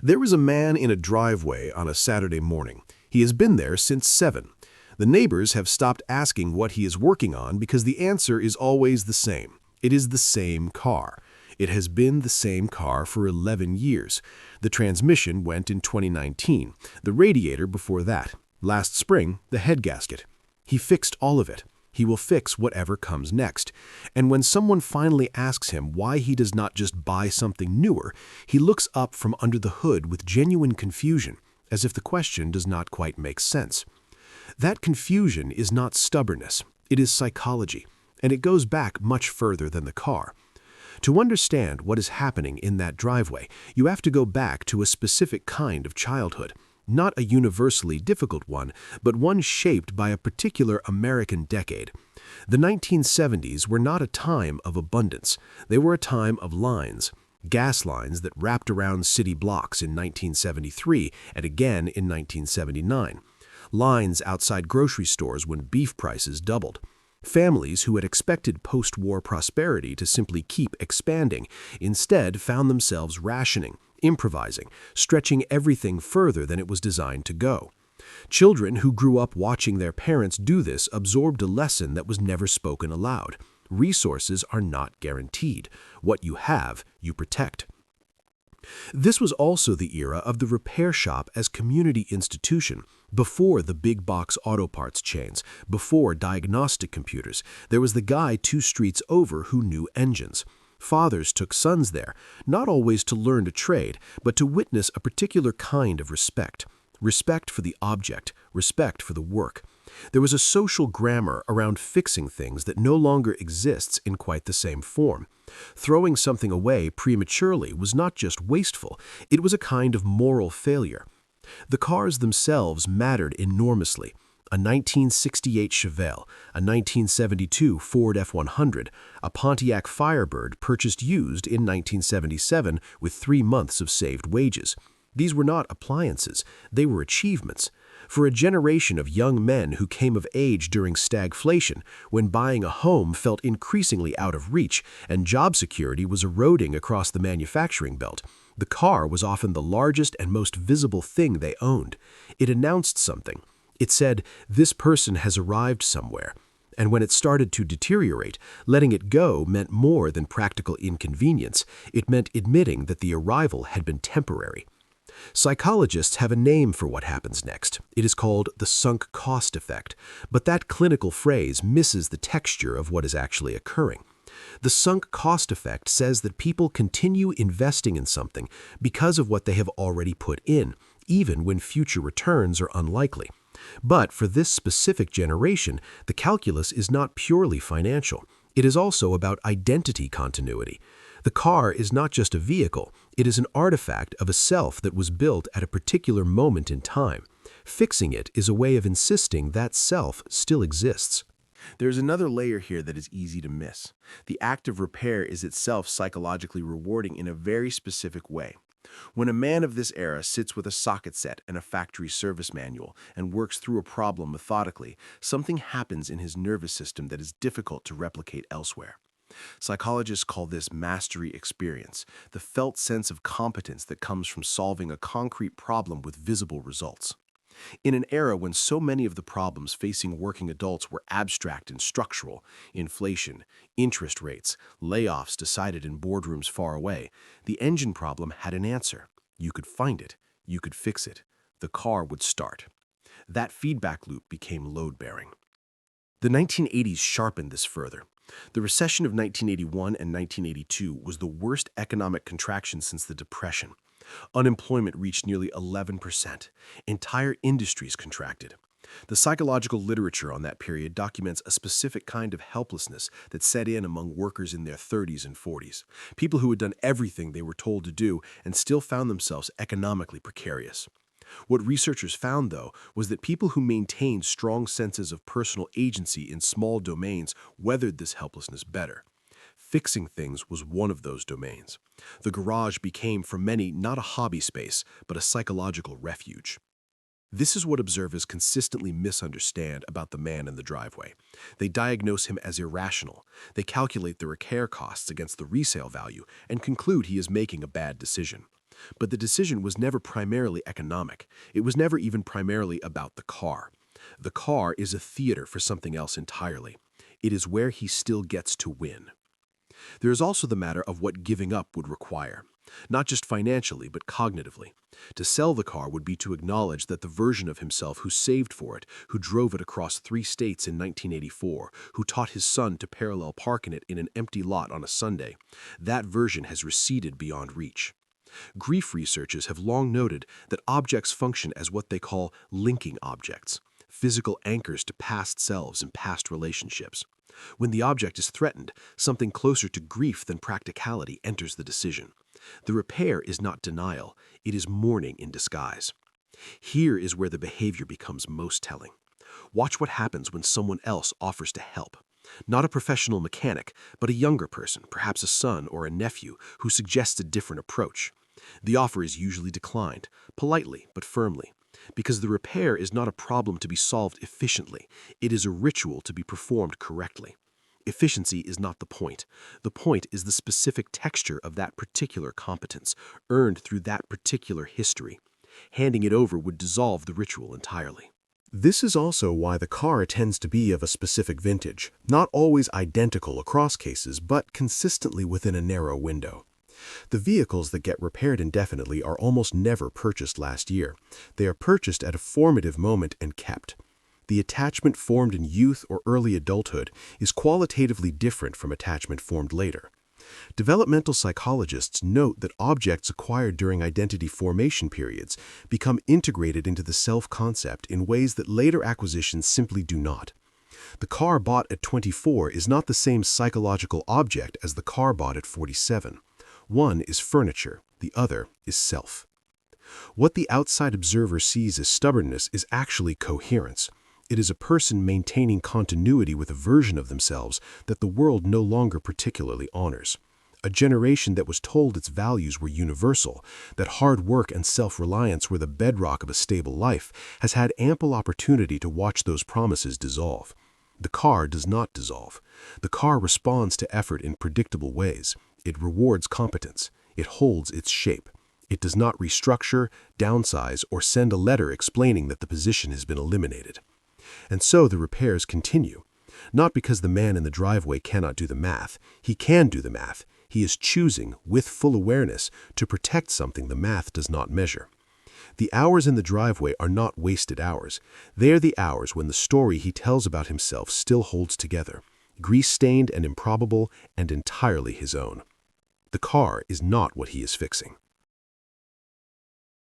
There was a man in a driveway on a Saturday morning. He has been there since 7. The neighbors have stopped asking what he is working on because the answer is always the same. It is the same car. It has been the same car for 11 years. The transmission went in 2019, the radiator before that. Last spring, the head gasket. He fixed all of it. He will fix whatever comes next. And when someone finally asks him why he does not just buy something newer, he looks up from under the hood with genuine confusion, as if the question does not quite make sense. That confusion is not stubbornness, it is psychology, and it goes back much further than the car. To understand what is happening in that driveway, you have to go back to a specific kind of childhood. Not a universally difficult one, but one shaped by a particular American decade. The 1970s were not a time of abundance. They were a time of lines. Gas lines that wrapped around city blocks in 1973 and again in 1979. Lines outside grocery stores when beef prices doubled. Families who had expected post-war prosperity to simply keep expanding instead found themselves rationing, improvising, stretching everything further than it was designed to go. Children who grew up watching their parents do this absorbed a lesson that was never spoken aloud. Resources are not guaranteed. What you have, you protect. This was also the era of the repair shop as community institution. Before the big box auto parts chains, before diagnostic computers, there was the guy 2 streets over who knew engines. Fathers took sons there, not always to learn a trade, but to witness a particular kind of respect. Respect for the object, respect for the work. There was a social grammar around fixing things that no longer exists in quite the same form. Throwing something away prematurely was not just wasteful, it was a kind of moral failure. The cars themselves mattered enormously. A 1968 Chevelle, a 1972 Ford F-100, a Pontiac Firebird purchased used in 1977 with 3 months of saved wages. These were not appliances, they were achievements. For a generation of young men who came of age during stagflation, when buying a home felt increasingly out of reach and job security was eroding across the manufacturing belt, the car was often the largest and most visible thing they owned. It announced something. It said, "This person has arrived somewhere." And when it started to deteriorate, letting it go meant more than practical inconvenience. It meant admitting that the arrival had been temporary. Psychologists have a name for what happens next. It is called the sunk cost effect, but that clinical phrase misses the texture of what is actually occurring. The sunk cost effect says that people continue investing in something because of what they have already put in, even when future returns are unlikely. But for this specific generation, the calculus is not purely financial. It is also about identity continuity. The car is not just a vehicle, it is an artifact of a self that was built at a particular moment in time. Fixing it is a way of insisting that self still exists. There's another layer here that is easy to miss. The act of repair is itself psychologically rewarding in a very specific way. When a man of this era sits with a socket set and a factory service manual and works through a problem methodically, something happens in his nervous system that is difficult to replicate elsewhere. Psychologists call this mastery experience, the felt sense of competence that comes from solving a concrete problem with visible results. In an era when so many of the problems facing working adults were abstract and structural, inflation, interest rates, layoffs decided in boardrooms far away, the engine problem had an answer. You could find it, you could fix it, the car would start. That feedback loop became load-bearing. The 1980s sharpened this further. The recession of 1981 and 1982 was the worst economic contraction since the Depression. Unemployment reached nearly 11%. Entire industries contracted. The psychological literature on that period documents a specific kind of helplessness that set in among workers in their 30s and 40s, people who had done everything they were told to do and still found themselves economically precarious. What researchers found, though, was that people who maintained strong senses of personal agency in small domains weathered this helplessness better. Fixing things was one of those domains. The garage became, for many, not a hobby space, but a psychological refuge. This is what observers consistently misunderstand about the man in the driveway. They diagnose him as irrational. They calculate the repair costs against the resale value and conclude he is making a bad decision. But the decision was never primarily economic. It was never even primarily about the car. The car is a theater for something else entirely. It is where he still gets to win. There is also the matter of what giving up would require. Not just financially, but cognitively. To sell the car would be to acknowledge that the version of himself who saved for it, who drove it across 3 states in 1984, who taught his son to parallel park in it in an empty lot on a Sunday, that version has receded beyond reach. Grief researchers have long noted that objects function as what they call linking objects, physical anchors to past selves and past relationships. When the object is threatened, something closer to grief than practicality enters the decision. The repair is not denial, it is mourning in disguise. Here is where the behavior becomes most telling. Watch what happens when someone else offers to help. Not a professional mechanic, but a younger person, perhaps a son or a nephew, who suggests a different approach. The offer is usually declined, politely but firmly, because the repair is not a problem to be solved efficiently, it is a ritual to be performed correctly. Efficiency is not the point. The point is the specific texture of that particular competence, earned through that particular history. Handing it over would dissolve the ritual entirely. This is also why the car tends to be of a specific vintage, not always identical across cases, but consistently within a narrow window. The vehicles that get repaired indefinitely are almost never purchased last year. They are purchased at a formative moment and kept. The attachment formed in youth or early adulthood is qualitatively different from attachment formed later. Developmental psychologists note that objects acquired during identity formation periods become integrated into the self-concept in ways that later acquisitions simply do not. The car bought at 24 is not the same psychological object as the car bought at 47. One is furniture, the other is self. What the outside observer sees as stubbornness is actually coherence. It is a person maintaining continuity with a version of themselves that the world no longer particularly honors. A generation that was told its values were universal, that hard work and self-reliance were the bedrock of a stable life, has had ample opportunity to watch those promises dissolve. The car does not dissolve. The car responds to effort in predictable ways. It rewards competence. It holds its shape. It does not restructure, downsize, or send a letter explaining that the position has been eliminated. And so the repairs continue. Not because the man in the driveway cannot do the math. He can do the math. He is choosing, with full awareness, to protect something the math does not measure. The hours in the driveway are not wasted hours. They are the hours when the story he tells about himself still holds together, grease-stained and improbable and entirely his own. The car is not what he is fixing.